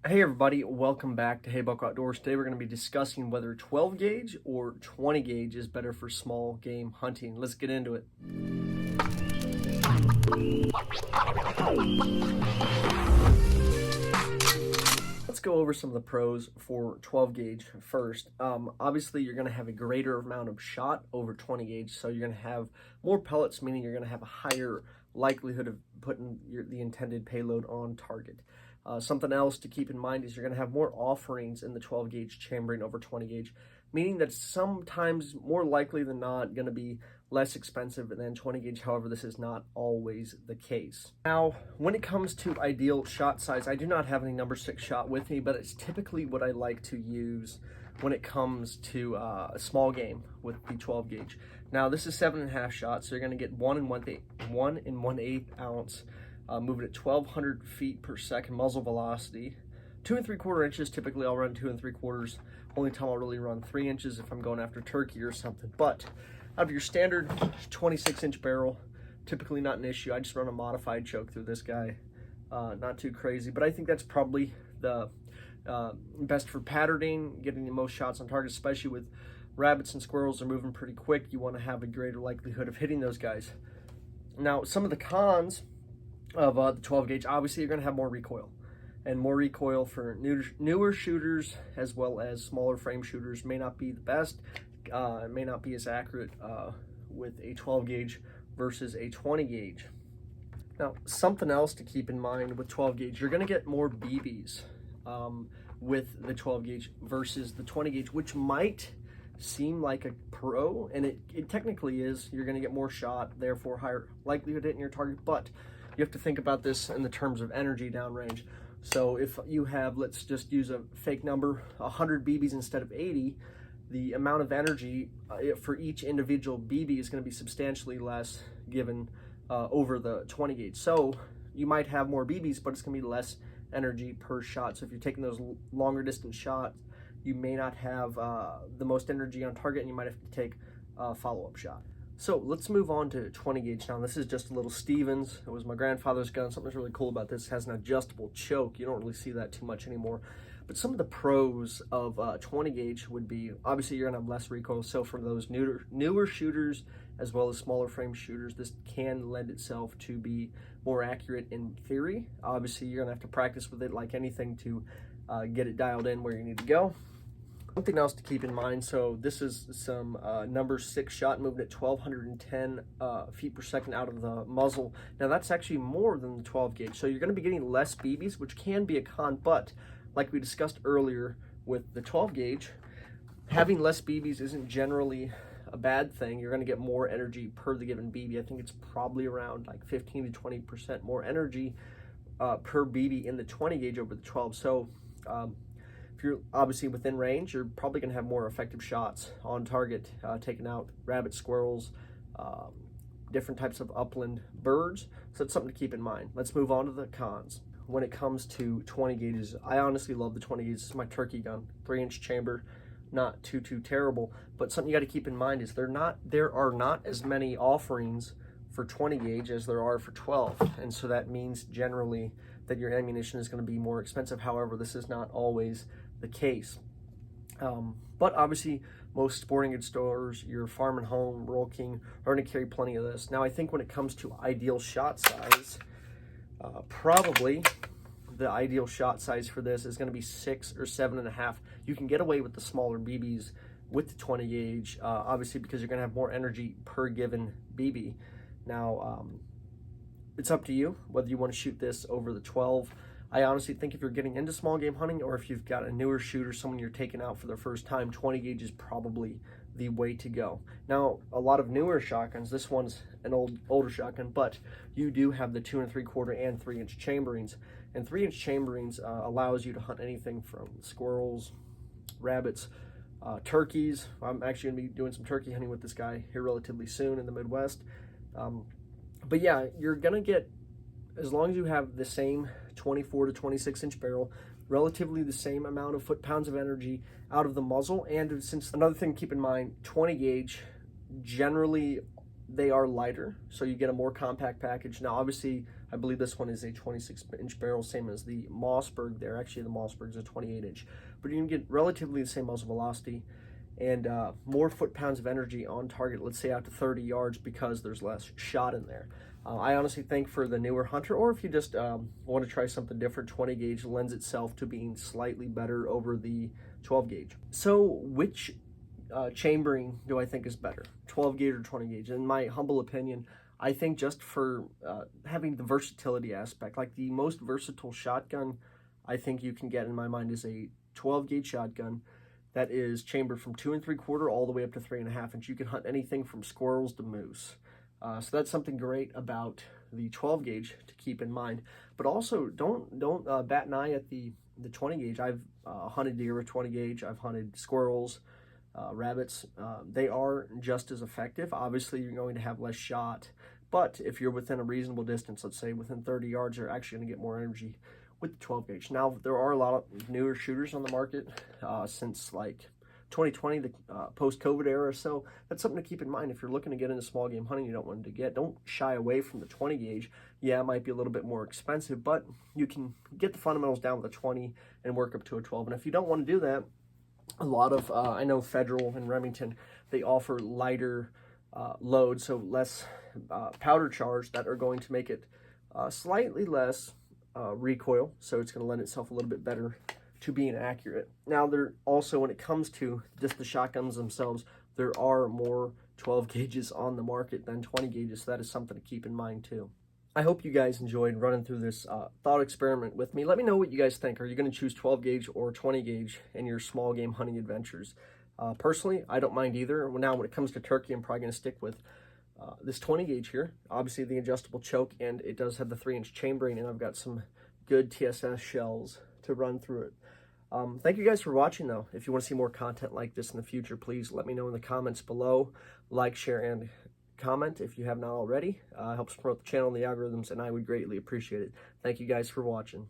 Hey everybody, welcome back to Hey Buck Outdoors. Today we're going to be discussing whether 12 gauge or 20 gauge is better for small game hunting. Let's get into it. Let's go over some of the pros for 12 gauge first. Obviously, you're going to have a greater amount of shot over 20 gauge, so you're going to have more pellets, meaning you're going to have a higher likelihood of putting the intended payload on target. Something else to keep in mind is you're going to have more offerings in the 12 gauge chambering over 20 gauge, meaning that sometimes more likely than not going to be less expensive than 20 gauge. However, this is not always the case. Now, when it comes to ideal shot size, I do not have any number 6 shot with me, but it's typically what I like to use when it comes to a small game with the 12 gauge. Now, this is 7.5 shots, so you're going to get 1 1/8 ounce. Moving at 1,200 feet per second muzzle velocity. 2 3/4 inches, typically I'll run 2 3/4. Only time I'll really run 3 inches if I'm going after turkey or something. But out of your standard 26-inch barrel, typically not an issue. I just run a modified choke through this guy. Not too crazy, but I think that's probably the best for patterning, getting the most shots on target, especially with rabbits and squirrels are moving pretty quick. You want to have a greater likelihood of hitting those guys. Now, some of the cons of the 12 gauge, obviously you're going to have more recoil, and more recoil for newer shooters as well as smaller frame shooters may not be the best. It may not be as accurate with a 12 gauge versus a 20 gauge. Now, something else to keep in mind with 12 gauge, you're going to get more BBs with the 12 gauge versus the 20 gauge, which might seem like a pro, and it technically is. You're going to get more shot, therefore higher likelihood hitting your target, but you have to think about this in the terms of energy downrange. So if you have, let's just use a fake number, 100 BBs instead of 80, the amount of energy for each individual BB is going to be substantially less given over the 20 gauge. So you might have more BBs, but it's going to be less energy per shot. So if you're taking those longer distance shots, you may not have the most energy on target, and you might have to take a follow-up shot. So let's move on to 20 gauge now. This is just a little Stevens. It was my grandfather's gun. Something that's really cool about this, it has an adjustable choke. You don't really see that too much anymore. But some of the pros of 20 gauge would be, obviously you're gonna have less recoil. So for those newer shooters as well as smaller frame shooters, this can lend itself to be more accurate in theory. Obviously you're gonna have to practice with it like anything to get it dialed in where you need to go. Something else to keep in mind, so this is some number 6 shot moving at 1,210 feet per second out of the muzzle. Now that's actually more than the 12 gauge, so you're going to be getting less BBs, which can be a con, but like we discussed earlier with the 12 gauge, having less BBs isn't generally a bad thing. You're going to get more energy per the given BB. I think it's probably around like 15 to 20% more energy per BB in the 20 gauge over the 12. So if you're obviously within range, you're probably going to have more effective shots on target, taking out rabbits, squirrels, different types of upland birds. So that's something to keep in mind. Let's move on to the cons. When it comes to 20 gauges, I honestly love the 20 gauges. This is my turkey gun, 3-inch chamber, not too terrible. But something you got to keep in mind is there are not as many offerings for 20 gauge as there are for 12, and so that means generally that your ammunition is going to be more expensive. However, this is not always the case. But obviously most sporting goods stores, your Farm and Home, Rural King are going to carry plenty of this. Now I think when it comes to ideal shot size, probably the ideal shot size for this is going to be 6 or 7.5. You can get away with the smaller BBs with the 20 gauge, obviously because you're going to have more energy per given BB. Now it's up to you whether you want to shoot this over the 12. I honestly think if you're getting into small game hunting, or if you've got a newer shooter, someone you're taking out for the first time, 20 gauge is probably the way to go. Now, a lot of newer shotguns, this one's an older shotgun, but you do have the 2 3/4 and 3-inch chamberings. And 3-inch chamberings allows you to hunt anything from squirrels, rabbits, turkeys. I'm actually gonna be doing some turkey hunting with this guy here relatively soon in the Midwest. But yeah, you're gonna get, as long as you have the same 24 to 26-inch barrel, relatively the same amount of foot-pounds of energy out of the muzzle. And since, another thing to keep in mind, 20 gauge, generally they are lighter, so you get a more compact package. Now obviously I believe this one is a 26-inch barrel, same as the Mossberg there. Actually, the Mossberg is a 28-inch. But you can get relatively the same muzzle velocity and more foot-pounds of energy on target, let's say out to 30 yards, because there's less shot in there. I honestly think for the newer hunter, or if you just want to try something different, 20 gauge lends itself to being slightly better over the 12 gauge. So which chambering do I think is better, 12 gauge or 20 gauge? In my humble opinion, I think just for having the versatility aspect, like the most versatile shotgun I think you can get in my mind is a 12 gauge shotgun that is chambered from 2 3/4 all the way up to 3 1/2 inch. You can hunt anything from squirrels to moose. So that's something great about the 12 gauge to keep in mind. But also don't bat an eye at the 20 gauge. I've hunted deer with 20 gauge. I've hunted squirrels, rabbits. They are just as effective. Obviously, you're going to have less shot, but if you're within a reasonable distance, let's say within 30 yards, you're actually going to get more energy with the 12 gauge. Now, there are a lot of newer shooters on the market since like 2020, the post-COVID era. So that's something to keep in mind. If you're looking to get into small game hunting, you don't shy away from the 20 gauge. Yeah, it might be a little bit more expensive, but you can get the fundamentals down with a 20 and work up to a 12. And if you don't want to do that, a lot of, I know Federal and Remington, they offer lighter loads, so less powder charge, that are going to make it slightly less recoil, so it's going to lend itself a little bit better to being accurate. Now, there also, when it comes to just the shotguns themselves, there are more 12 gauges on the market than 20 gauges, so that is something to keep in mind too. I hope you guys enjoyed running through this thought experiment with me. Let me know what you guys think. Are you going to choose 12 gauge or 20 gauge in your small game hunting adventures? Personally, I don't mind either. Now, when it comes to turkey, I'm probably going to stick with this 20 gauge here. Obviously, the adjustable choke, and it does have the 3-inch chambering, and I've got some good TSS shells to run through it. Thank you guys for watching, though. If you want to see more content like this in the future, please let me know in the comments below. Like, share, and comment if you have not already. Helps promote the channel and the algorithms, and I would greatly appreciate it. Thank you guys for watching.